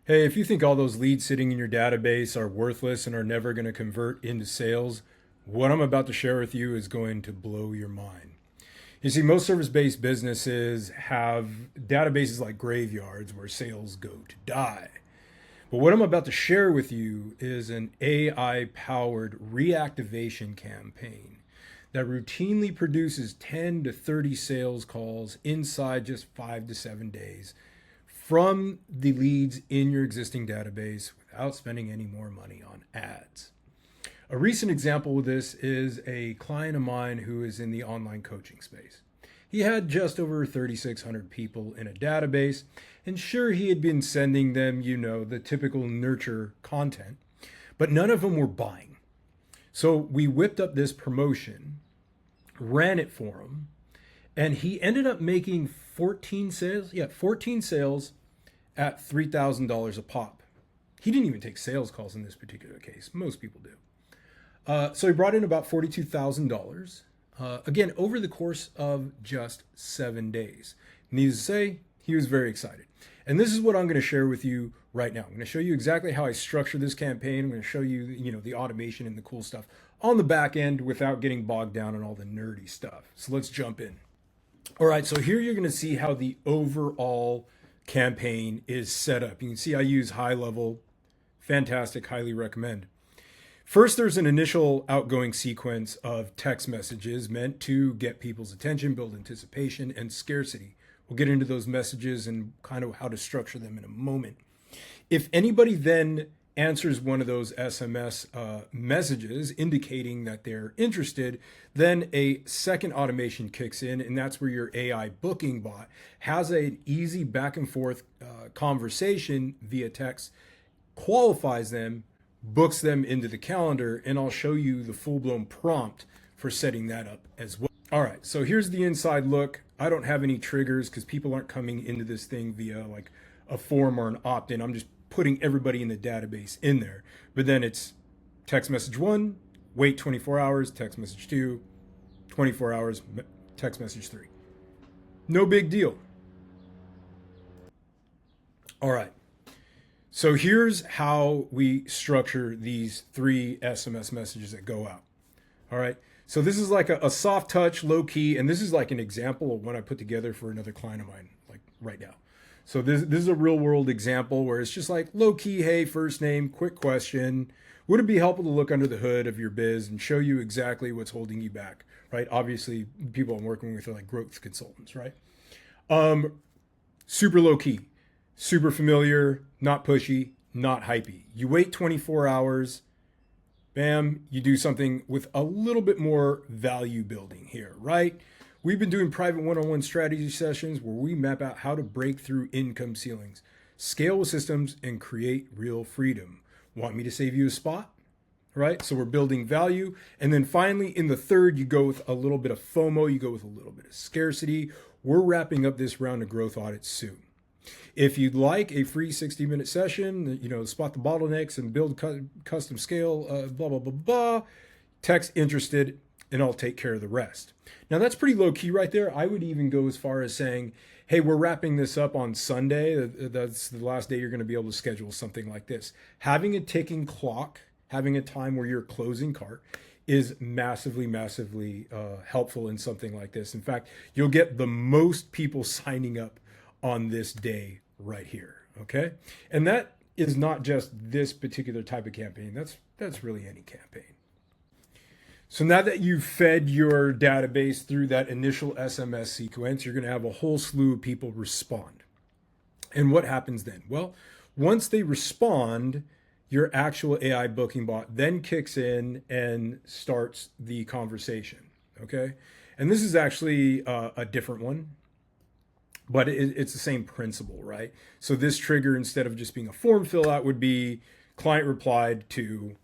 Hey, if you think all those leads sitting in your database are worthless and are never going to convert into sales, what I'm about to share with you is going to blow your mind. You see, most service based businesses have databases like graveyards where sales go to die. But what I'm about to share with you is an AI powered reactivation campaign that routinely produces 10 to 30 sales calls inside just 5 to 7 days from the leads in your existing database without spending any more money on ads. A recent example of this is a client of mine who is in the online coaching space. He had just over 3,600 people in a database, and sure, he had been sending them, the typical nurture content, but none of them were buying. So we whipped up this promotion, ran it for him, and he ended up making 14 sales. Yeah, 14 sales at $3,000 a pop. He didn't even take sales calls in this particular case. Most people do. So he brought in about $42,000, again, over the course of just 7 days. Needless to say, he was very excited. And this is what I'm going to share with you right now. I'm going to show you exactly how I structure this campaign. I'm going to show you, the automation and the cool stuff on the back end without getting bogged down on all the nerdy stuff. So let's jump in. All right, so here you're going to see how the overall campaign is set up. You can see I use high level, fantastic, highly recommend. First, there's an initial outgoing sequence of text messages meant to get people's attention, build anticipation, and scarcity. We'll get into those messages and kind of how to structure them in a moment. If anybody then answers one of those SMS messages indicating that they're interested, then a second automation kicks in, and that's where your AI booking bot has an easy back and forth conversation via text, qualifies them, books them into the calendar, and I'll show you the full-blown prompt for setting that up as well. All right, so here's the inside look. I don't have any triggers because people aren't coming into this thing via like a form or an opt-in. I'm just putting everybody in the database in there. But then it's text message 1, wait 24 hours, text message 2, 24 hours, text message 3. No big deal. All right. So here's how we structure these 3 SMS messages that go out. All right. So this is like a soft touch, low key, and this is like an example of one I put together for another client of mine, like right now. So this is a real world example where it's just like low key, hey, first name, quick question. Would it be helpful to look under the hood of your biz and show you exactly what's holding you back, right? Obviously, people I'm working with are like growth consultants, right? Super low key, super familiar, not pushy, not hypey. You wait 24 hours, bam, you do something with a little bit more value building here, right? We've been doing private one-on-one strategy sessions where we map out how to break through income ceilings, scale with systems, and create real freedom. Want me to save you a spot? Right? So we're building value. And then finally, in the third, you go with a little bit of FOMO, you go with a little bit of scarcity. We're wrapping up this round of growth audits soon. If you'd like a free 60-minute session, spot the bottlenecks and build custom scale, blah, blah, blah, blah, text interested, and I'll take care of the rest. Now that's pretty low key right there. I would even go as far as saying, hey, we're wrapping this up on Sunday. That's the last day you're going to be able to schedule something like this. Having a ticking clock, having a time where you're closing cart is massively, massively helpful in something like this. In fact, you'll get the most people signing up on this day right here, okay? And that is not just this particular type of campaign. That's really any campaign. So now that you've fed your database through that initial SMS sequence, you're going to have a whole slew of people respond. And what happens then? Well, once they respond, your actual AI booking bot then kicks in and starts the conversation, okay? And this is actually a different one, but it's the same principle, right? So this trigger, instead of just being a form fill out, would be client replied to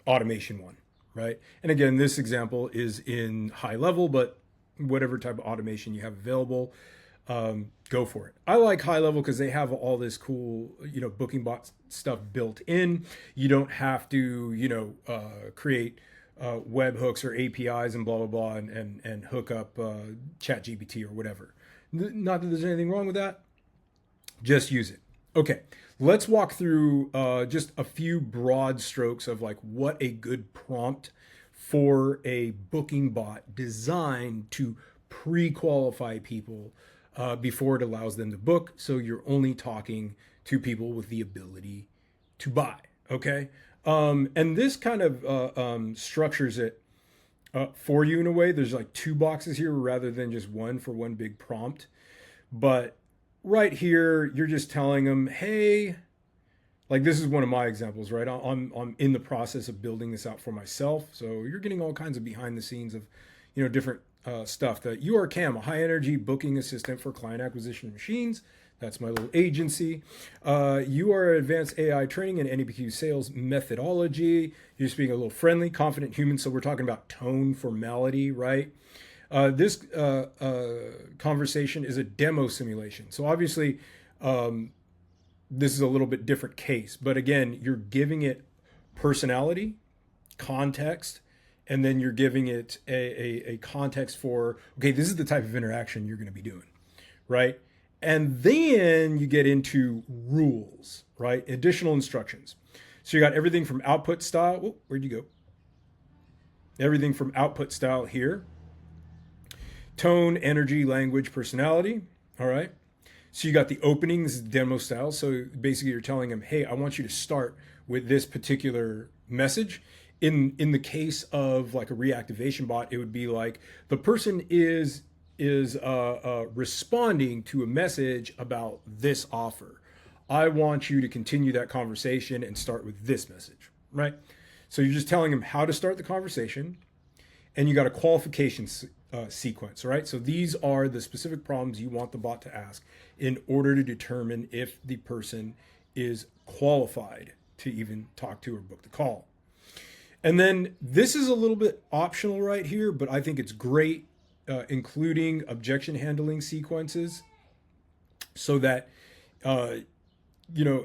automation 1. Right? And again, this example is in high level, but whatever type of automation you have available, go for it. I like high level because they have all this cool, booking bot stuff built in. You don't have to, create web hooks or APIs and blah, blah, blah, and hook up ChatGPT or whatever. Not that there's anything wrong with that. Just use it. Okay, let's walk through just a few broad strokes of like what a good prompt for a booking bot designed to pre-qualify people before it allows them to book. So you're only talking to people with the ability to buy. Okay, and this kind of structures it for you in a way. There's like two boxes here rather than just one for one big prompt. But right here, you're just telling them, hey, like this is one of my examples, right? I'm in the process of building this out for myself. So you're getting all kinds of behind the scenes of, different stuff. That you are Cam, a high energy booking assistant for client acquisition machines. That's my little agency. You are advanced AI training and NEPQ sales methodology. You're just being a little friendly, confident human. So we're talking about tone, formality, right? This conversation is a demo simulation. So obviously, this is a little bit different case. But again, you're giving it personality, context, and then you're giving it a context for, okay, this is the type of interaction you're going to be doing, right? And then you get into rules, right? Additional instructions. So you got everything from output style. Oh, where'd you go? Everything from output style here. Tone, energy, language, personality. All right. So you got the openings, demo style. So basically you're telling them, hey, I want you to start with this particular message. In the case of like a reactivation bot, it would be like the person is responding to a message about this offer. I want you to continue that conversation and start with this message, right? So you're just telling them how to start the conversation, and you got a qualification sequence, right? So these are the specific problems you want the bot to ask in order to determine if the person is qualified to even talk to or book the call. And then this is a little bit optional right here, but I think it's great, including objection handling sequences, so that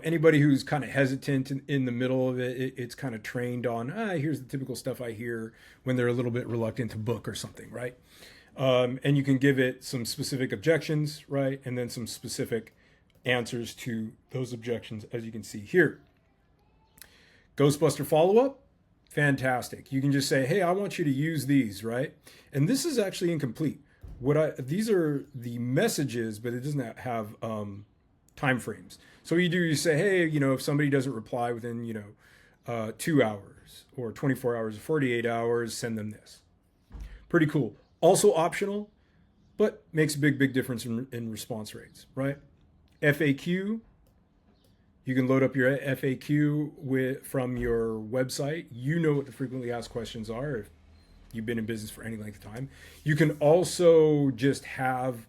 anybody who's kind of hesitant in the middle of it, it's kind of trained on, here's the typical stuff I hear when they're a little bit reluctant to book or something, right? And you can give it some specific objections, right? And then some specific answers to those objections, as you can see here. Ghostbuster follow-up, fantastic. You can just say, hey, I want you to use these, right? And this is actually incomplete. These are the messages, but it doesn't have time frames. So you say, hey, if somebody doesn't reply within, 2 hours or 24 hours or 48 hours, send them this. Pretty cool. Also optional, but makes a big difference in response rates, right? FAQ. You can load up your FAQ from your website. You know what the frequently asked questions are if you've been in business for any length of time. You can also just have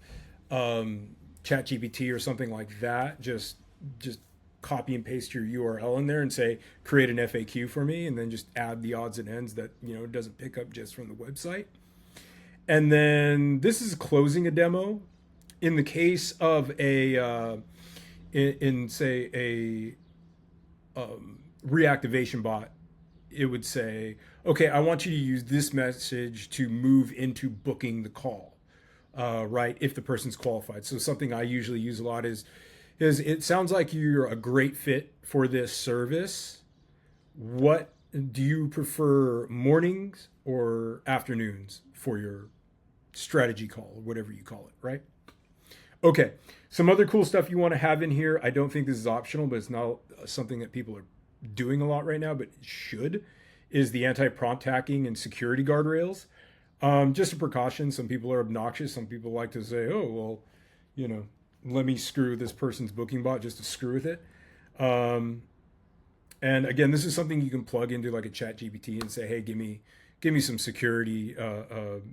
ChatGPT or something like that. Just copy and paste your URL in there and say, create an FAQ for me, and then just add the odds and ends that it doesn't pick up just from the website. And then this is closing a demo. In the case of a reactivation bot, it would say, okay, I want you to use this message to move into booking the call, right? If the person's qualified. So something I usually use a lot is it sounds like you're a great fit for this service. What do you prefer, mornings or afternoons for your strategy call, or whatever you call it, right? Okay, some other cool stuff you want to have in here. I don't think this is optional, but it's not something that people are doing a lot right now, but it should, is the anti-prompt hacking and security guardrails. Just a precaution. Some people are obnoxious. Some people like to say, oh, well, let me screw this person's booking bot just to screw with it. And again, this is something you can plug into like a ChatGPT and say, hey, give me some security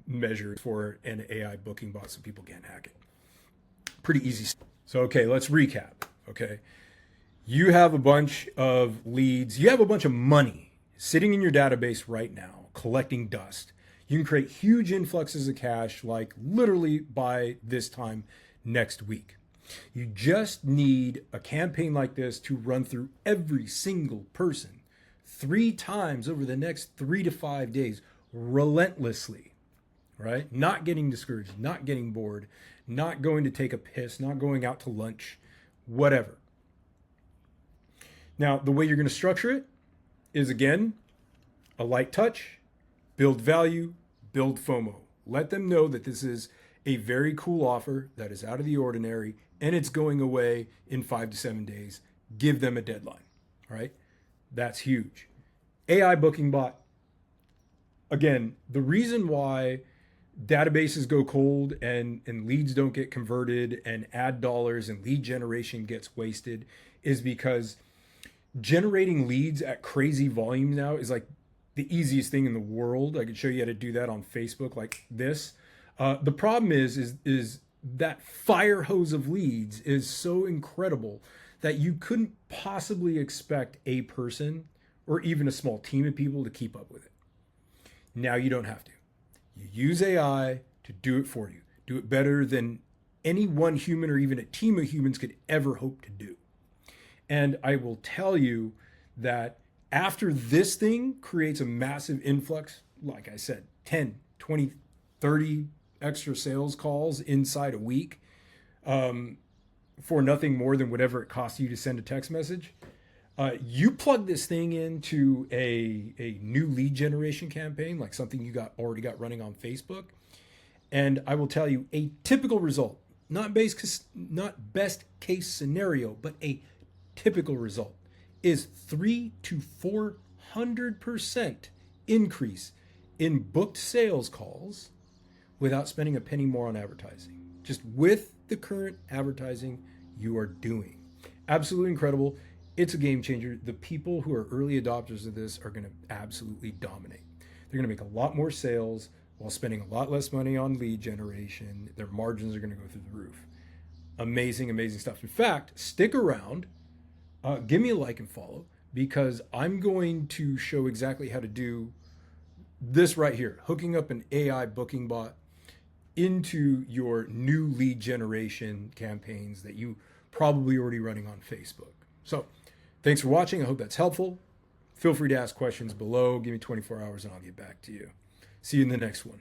measures for an AI booking bot so people can't hack it. Pretty easy. So, okay, let's recap. Okay. You have a bunch of leads. You have a bunch of money sitting in your database right now, collecting dust. You can create huge influxes of cash, like literally by this time next week. You just need a campaign like this to run through every single person 3 times over the next 3 to 5 days, relentlessly, right? Not getting discouraged, not getting bored, not going to take a piss, not going out to lunch, whatever. Now, the way you're going to structure it is, again, a light touch, build value, build FOMO. Let them know that this is a very cool offer that is out of the ordinary and it's going away in 5 to 7 days. Give them a deadline, right? That's huge. AI booking bot. Again, the reason why databases go cold and leads don't get converted and ad dollars and lead generation gets wasted is because generating leads at crazy volume now is like the easiest thing in the world. I could show you how to do that on Facebook like this. The problem is that fire hose of leads is so incredible that you couldn't possibly expect a person or even a small team of people to keep up with it. Now you don't have to. You use AI to do it for you. Do it better than any one human or even a team of humans could ever hope to do. And I will tell you that after this thing creates a massive influx, like I said, 10, 20, 30 extra sales calls inside a week for nothing more than whatever it costs you to send a text message. You plug this thing into a new lead generation campaign, like something you already got running on Facebook. And I will tell you a typical result, not best case scenario, but a typical result is 300 to 400% increase in booked sales calls without spending a penny more on advertising, just with the current advertising you are doing. Absolutely incredible. It's a game changer. The people who are early adopters of this are going to absolutely dominate. They're going to make a lot more sales while spending a lot less money on lead generation. Their margins are going to go through the roof. Amazing, amazing stuff. In fact, stick around. Give me a like and follow, because I'm going to show exactly how to do this right here, hooking up an AI booking bot into your new lead generation campaigns that you probably already running on Facebook. So thanks for watching. I hope that's helpful. Feel free to ask questions below. Give me 24 hours and I'll get back to you. See you in the next one.